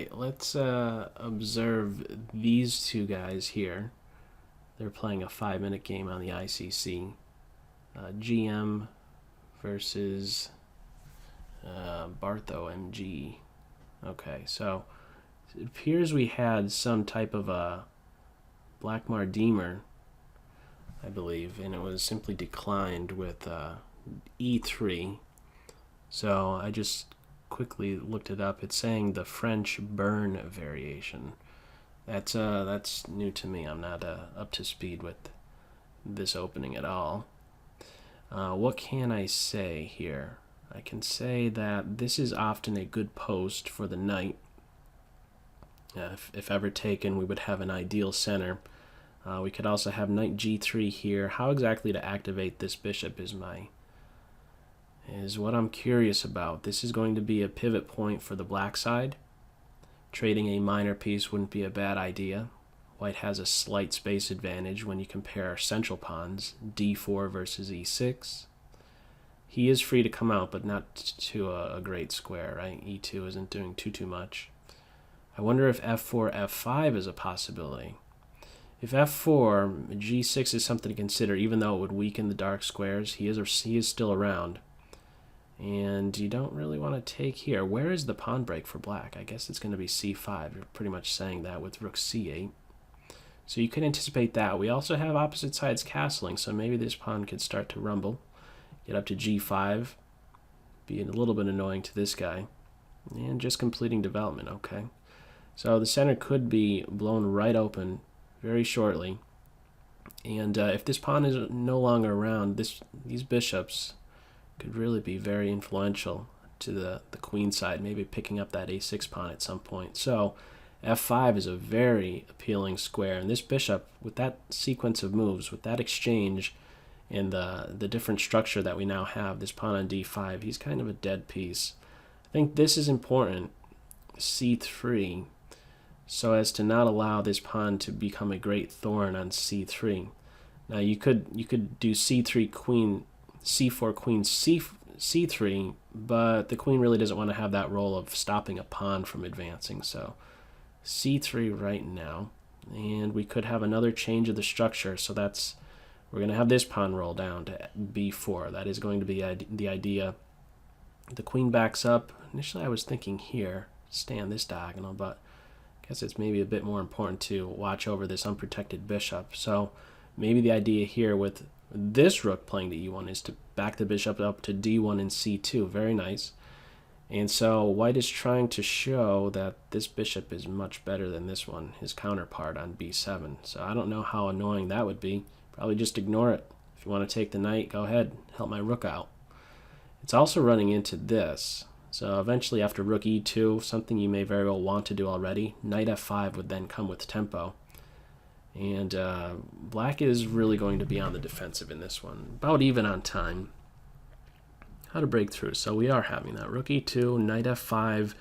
right, let's observe these two guys here. They're playing a 5-minute game on the ICC. GM versus Bartho MG. Okay, so it appears we had some type of a Blackmar Deemer, I believe, and it was simply declined with E3. So I just quickly looked it up. It's saying the French burn variation. That's new to me. I'm not up to speed with this opening at all. What can I say here? I can say that this is often a good post for the knight. If ever taken, we would have an ideal center. We could also have knight g3 here. How exactly to activate this bishop is what I'm curious about. This is going to be a pivot point for the black side. Trading a minor piece wouldn't be a bad idea. White has a slight space advantage when you compare our central pawns, d4 versus e6. He is free to come out, but not to a great square, right? e2 isn't doing too much. I wonder if f4, f5 is a possibility. If f4, g6 is something to consider, even though it would weaken the dark squares. He is still around. And you don't really want to take here. Where is the pawn break for black? I guess it's going to be c5. You're pretty much saying that with rook c8. So you can anticipate that. We also have opposite sides castling, so maybe this pawn could start to rumble. Get up to g5, being a little bit annoying to this guy. And just completing development, okay. So the center could be blown right open very shortly. And if this pawn is no longer around, these bishops could really be very influential to the queen side, maybe picking up that a6 pawn at some point. So f5 is a very appealing square, and this bishop, with that sequence of moves, with that exchange, and the different structure that we now have, this pawn on d5, he's kind of a dead piece. I think this is important, c3, so as to not allow this pawn to become a great thorn on c3. Now you could do c3 queen, c4 queen, c3, but the queen really doesn't want to have that role of stopping a pawn from advancing, so c3 right now. And we could have another change of the structure, so we're going to have this pawn roll down to b4. That is going to be the idea. The queen backs up. Initially I was thinking here, stay on this diagonal, but I guess it's maybe a bit more important to watch over this unprotected bishop. So maybe the idea here with this rook playing to e1 is to back the bishop up to d1 and c2. Very nice. And so white is trying to show that this bishop is much better than this one, his counterpart on b7. So I don't know how annoying that would be. Probably just ignore it. If you want to take the knight, go ahead, help my rook out. It's also running into this. So eventually after rook e2, something you may very well want to do already, knight f5 would then come with tempo. And black is really going to be on the defensive in this one, about even on time. How to break through. So we are having that. Rook e2, knight f5,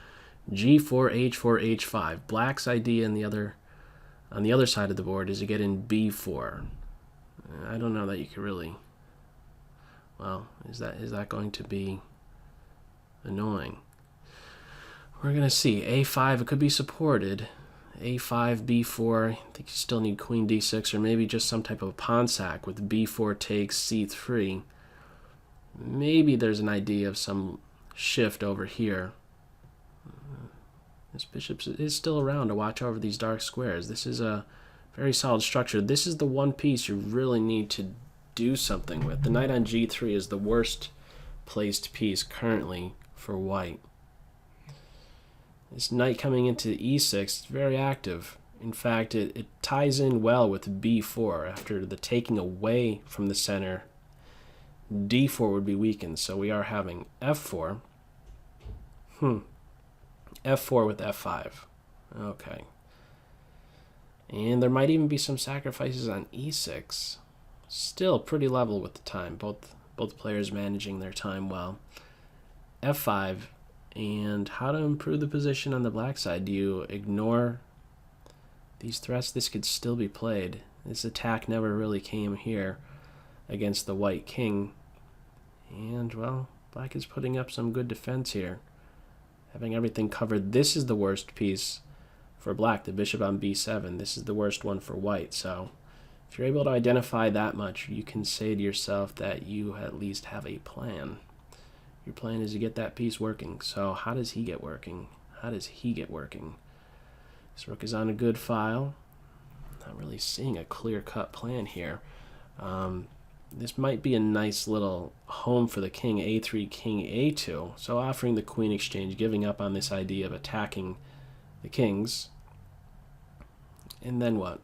g4, h4, h5. Black's idea on the other side of the board is to get in b4. I don't know that you could really... Well, is that going to be annoying? We're going to see. a5, it could be supported. a5, b4, I think you still need queen d6, or maybe just some type of pawn sack with b4 takes c3. Maybe there's an idea of some shift over here. This bishop is still around to watch over these dark squares. This is a very solid structure. This is the one piece you really need to do something with. The knight on g3 is the worst placed piece currently for white. This knight coming into e6 is very active. In fact, it ties in well with b4. After the taking away from the center, d4 would be weakened, so we are having f4. f4 with f5. Okay. And there might even be some sacrifices on e6. Still pretty level with the time. Both players managing their time well. f5. And how to improve the position on the black side. Do you ignore these threats? This could still be played. This attack never really came here against the white king. And, well, black is putting up some good defense here. having everything covered. This is the worst piece for black, the bishop on b7. This is the worst one for white. So if you're able to identify that much, you can say to yourself that you at least have a plan. Your plan is to get that piece working. So how does he get working? How does he get working? This rook is on a good file. Not really seeing a clear-cut plan here. This might be a nice little home for the king, a3, king a2. So offering the queen exchange, giving up on this idea of attacking the kings. And then what?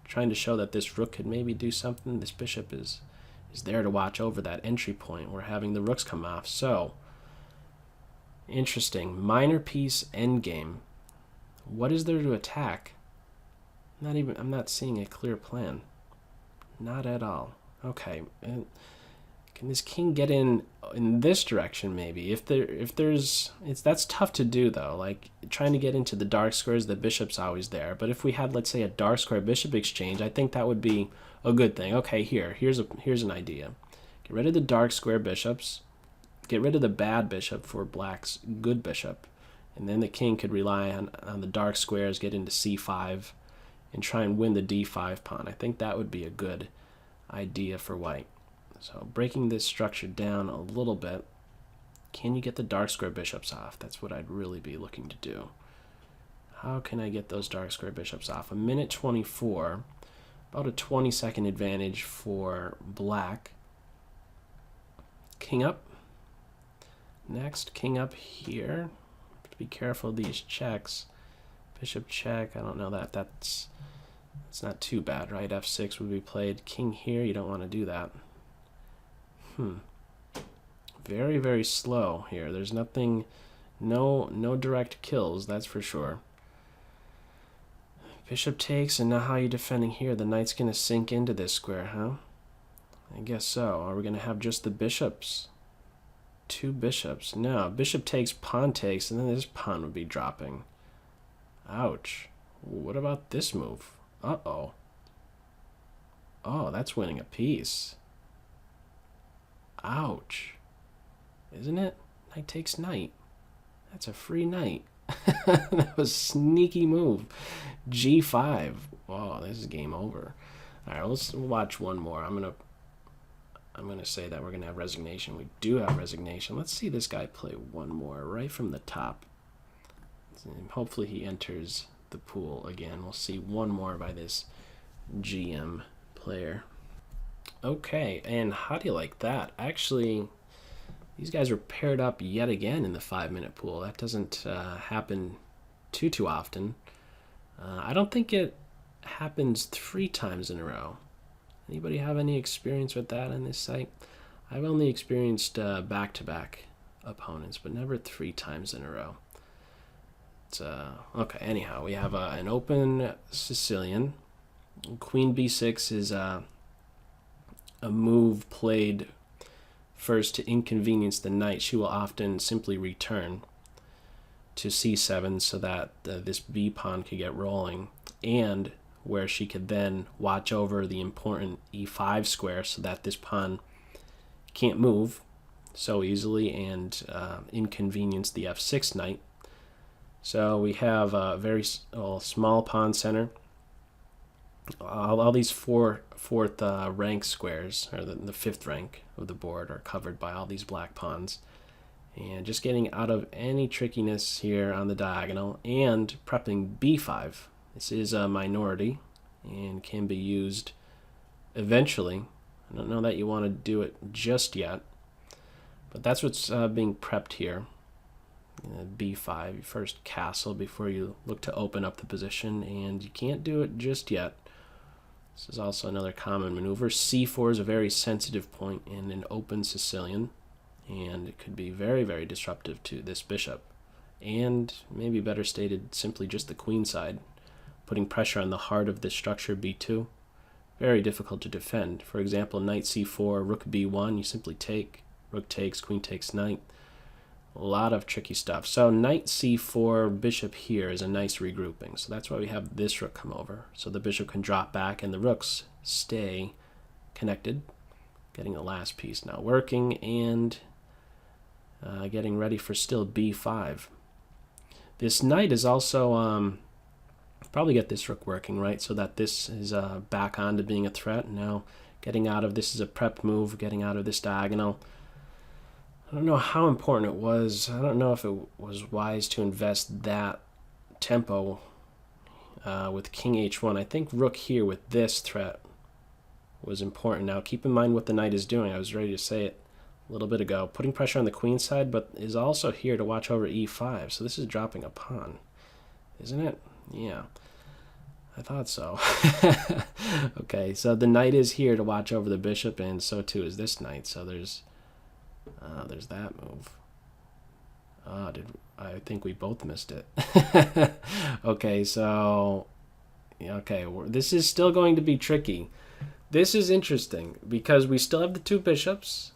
Trying to show that this rook could maybe do something. This bishop is there to watch over that entry point. We're having the rooks come off. So, interesting. Minor piece endgame. What is there to attack? I'm not seeing a clear plan. Not at all. Okay. Can this king get in this direction maybe? That's tough to do though. Like trying to get into the dark squares, the bishop's always there. But if we had, let's say, a dark square bishop exchange, I think that would be a good thing. Okay, here's an idea. Get rid of the dark square bishops. Get rid of the bad bishop for black's good bishop. And then the king could rely on the dark squares, get into c5, and try and win the d5 pawn. I think that would be a good idea for white. So breaking this structure down a little bit, can you get the dark square bishops off? That's what I'd really be looking to do. How can I get those dark square bishops off? A minute 24, about a 20-second advantage for black. King up. Next, king up here. Be careful of these checks. Bishop check, I don't know that. That's not too bad, right? f6 would be played. King here, you don't want to do that. Very, very slow here. There's nothing, no direct kills, that's for sure. Bishop takes, and now how are you defending here? The knight's going to sink into this square, huh? I guess so. Are we going to have just the bishops? Two bishops. No, bishop takes, pawn takes, and then this pawn would be dropping. Ouch. What about this move? Uh-oh. Oh, that's winning a piece. Ouch. Isn't it? Knight takes knight. That's a free knight. That was a sneaky move. G5. Wow, this is game over. All right, let's watch one more. I'm gonna say that we're gonna have resignation. We do have resignation. Let's see this guy play one more right from the top. Hopefully he enters the pool again. We'll see one more by this GM player. Okay, and how do you like that? Actually, these guys were paired up yet again in the 5-minute pool. That doesn't happen too often. I don't think it happens 3 times in a row. Anybody have any experience with that on this site? I've only experienced back-to-back opponents, but never 3 times in a row. Okay, anyhow, we have an open Sicilian. Queen b6 is a move played first to inconvenience the knight. She will often simply return to c7 so that this b pawn could get rolling, and where she could then watch over the important e5 square so that this pawn can't move so easily and inconvenience the f6 knight. So we have a very small pawn center. All these fourth rank squares, or the 5th rank of the board, are covered by all these black pawns. And just getting out of any trickiness here on the diagonal and prepping b5. This is a minority and can be used eventually. I don't know that you want to do it just yet, but that's what's being prepped here. b5, you first castle before you look to open up the position, and you can't do it just yet. This is also another common maneuver. c4 is a very sensitive point in an open Sicilian, and it could be very, very disruptive to this bishop. And maybe better stated, simply just the queen side, putting pressure on the heart of this structure, b2. Very difficult to defend. For example, knight c4, rook b1, you simply take. Rook takes, queen takes knight. A lot of tricky stuff. So knight c4, bishop here is a nice regrouping. So that's why we have this rook come over. So the bishop can drop back and the rooks stay connected. Getting the last piece now working, and getting ready for still b5. This knight is also probably get this rook working, right? So that this is back on to being a threat. Now getting out of this is a prep move, getting out of this diagonal. I don't know how important it was. I don't know if it was wise to invest that tempo with king h1. I think rook here with this threat was important. Now keep in mind what the knight is doing. I was ready to say it a little bit ago. Putting pressure on the queen side, but is also here to watch over e5. So this is dropping a pawn, isn't it? Yeah, I thought so. Okay, so the knight is here to watch over the bishop, and so too is this knight. So there's that move. I think we both missed it. Okay, so okay, this is still going to be tricky. This is interesting because we still have the two bishops.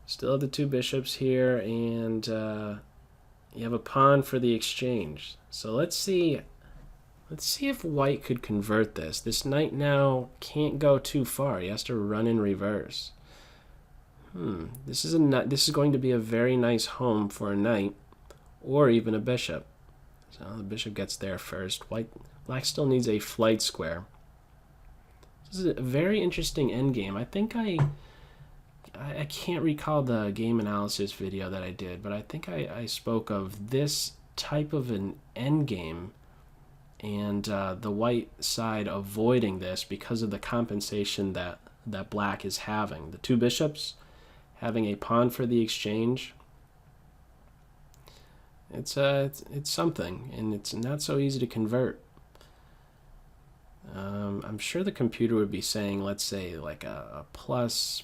Still have the two bishops here, and you have a pawn for the exchange. So let's see if white could convert this. This knight now can't go too far. He has to run in reverse. This is going to be a very nice home for a knight, or even a bishop. So the bishop gets there first. Black still needs a flight square. This is a very interesting endgame. I think I can't recall the game analysis video that I did, but I think I spoke of this type of an endgame and the white side avoiding this because of the compensation that black is having. The two bishops having a pawn for the exchange. It's something, and it's not so easy to convert. I'm sure the computer would be saying, let's say, like a plus,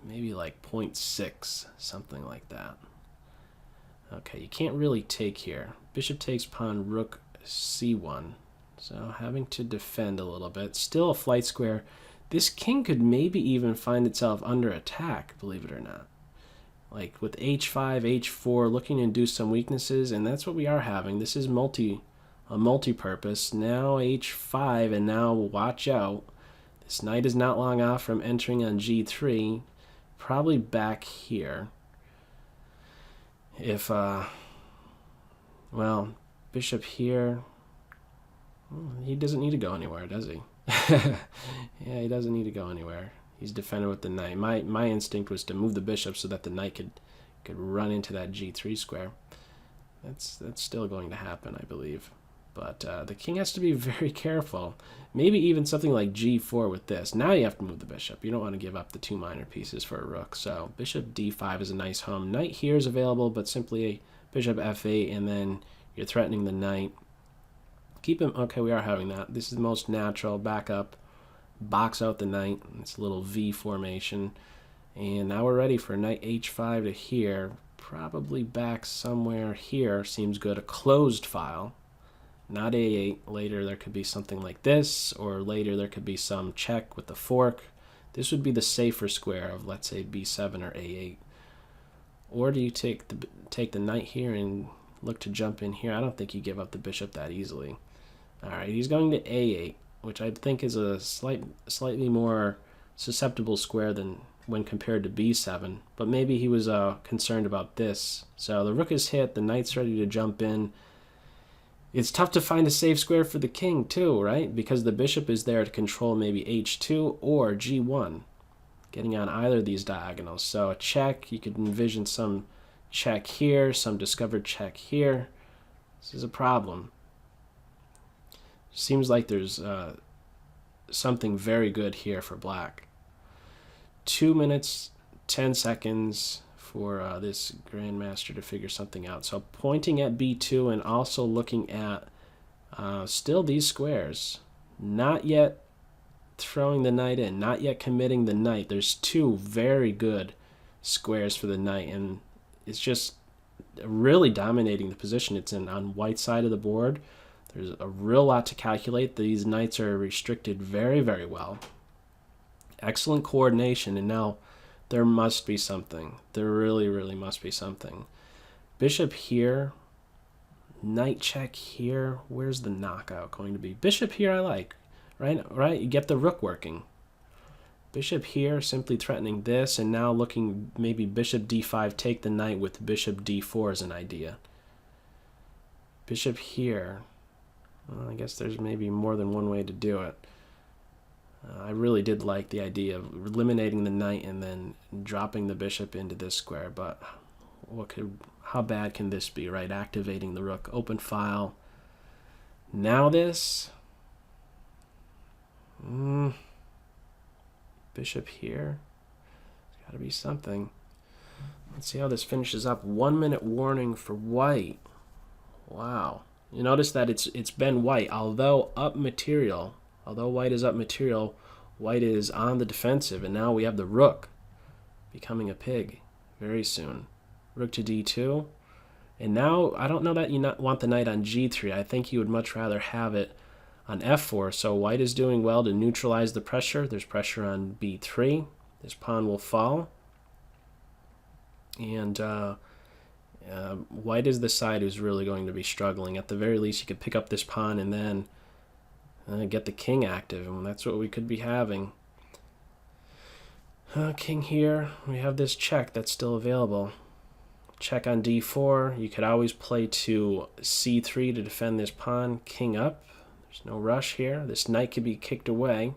maybe like 0.6, something like that. Okay, you can't really take here. Bishop takes pawn, rook c1. So having to defend a little bit. Still a flight square. This king could maybe even find itself under attack, believe it or not. Like with h5, h4, looking to induce some weaknesses, and that's what we are having. This is a multi-purpose. Now h5, and now watch out. This knight is not long off from entering on g3, probably back here. If, well, bishop here, he doesn't need to go anywhere, does he? Yeah, he doesn't need to go anywhere. He's defended with the knight. My instinct was to move the bishop so that the knight could run into that g3 square. That's still going to happen, I believe. But the king has to be very careful. Maybe even something like g4 with this. Now you have to move the bishop. You don't want to give up the two minor pieces for a rook. So bishop d5 is a nice home. Knight here is available, but simply a bishop f8, and then you're threatening the knight. Keep him. Okay, we are having that. This is the most natural. Back up. Box out the knight. It's a little V formation. And now we're ready for knight h5 to here. Probably back somewhere here. Seems good. A closed file. Not a8. Later there could be something like this, or later there could be some check with the fork. This would be the safer square of, let's say, b7 or a8. Or do you take the knight here and look to jump in here? I don't think you give up the bishop that easily. Alright, he's going to a8, which I think is a slightly more susceptible square than when compared to b7. But maybe he was concerned about this. So the rook is hit, the knight's ready to jump in. It's tough to find a safe square for the king too, right? Because the bishop is there to control maybe h2 or g1, getting on either of these diagonals. So a check, you could envision some check here, some discovered check here. This is a problem. Seems like there's something very good here for black. 2 minutes, 10 seconds for this grandmaster to figure something out. So pointing at b2 and also looking at still these squares. Not yet throwing the knight in, not yet committing the knight. There's two very good squares for the knight, and it's just really dominating the position it's in on white side of the board. There's a real lot to calculate. These knights are restricted very, very well. Excellent coordination, and now there must be something. There really, really must be something. Bishop here. Knight check here. Where's the knockout going to be? Bishop here I like. Right? You get the rook working. Bishop here, simply threatening this, and now looking maybe bishop d5, take the knight with bishop d4 as an idea. Bishop here. Well, I guess there's maybe more than one way to do it. I really did like the idea of eliminating the knight and then dropping the bishop into this square, but how bad can this be, right? Activating the rook, open file. Now this. Bishop here. There's got to be something. Let's see how this finishes up. 1 minute warning for white. Wow. You notice that it's been white, although up material. Although white is up material, white is on the defensive, and now we have the rook becoming a pig very soon. Rook to d2. And now, I don't know that you not want the knight on g3. I think you would much rather have it on f4. So white is doing well to neutralize the pressure. There's pressure on b3. This pawn will fall. And white is the side who's really going to be struggling. At the very least, you could pick up this pawn and then get the king active, and that's what we could be having. King here. We have this check that's still available. Check on d4. You could always play to c3 to defend this pawn. King up. There's no rush here. This knight could be kicked away.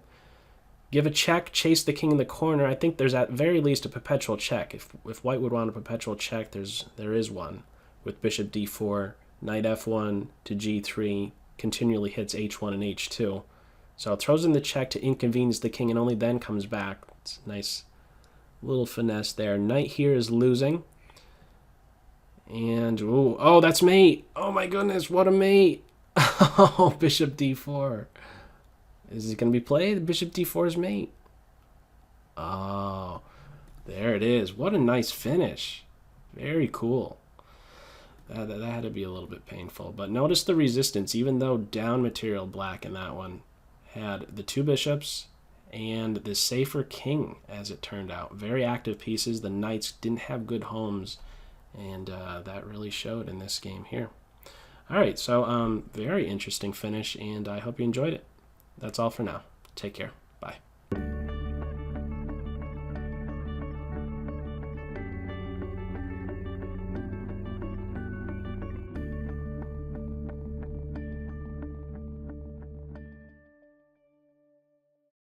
Give a check. Chase the king in the corner. I think there's at very least a perpetual check. If white would want a perpetual check, there is one. With bishop d4, knight f1 to g3, continually hits h1 and h2. So it throws in the check to inconvenience the king and only then comes back. It's a nice little finesse there. Knight here is losing. And, ooh, oh, that's mate. Oh my goodness, what a mate. Oh, bishop d4. Is it going to be played? Bishop d4 is mate. Oh, there it is. What a nice finish. Very cool. That had to be a little bit painful. But notice the resistance, even though down material black in that one had the two bishops and the safer king, as it turned out. Very active pieces. The knights didn't have good homes, and that really showed in this game here. All right, so very interesting finish, and I hope you enjoyed it. That's all for now. Take care. Bye.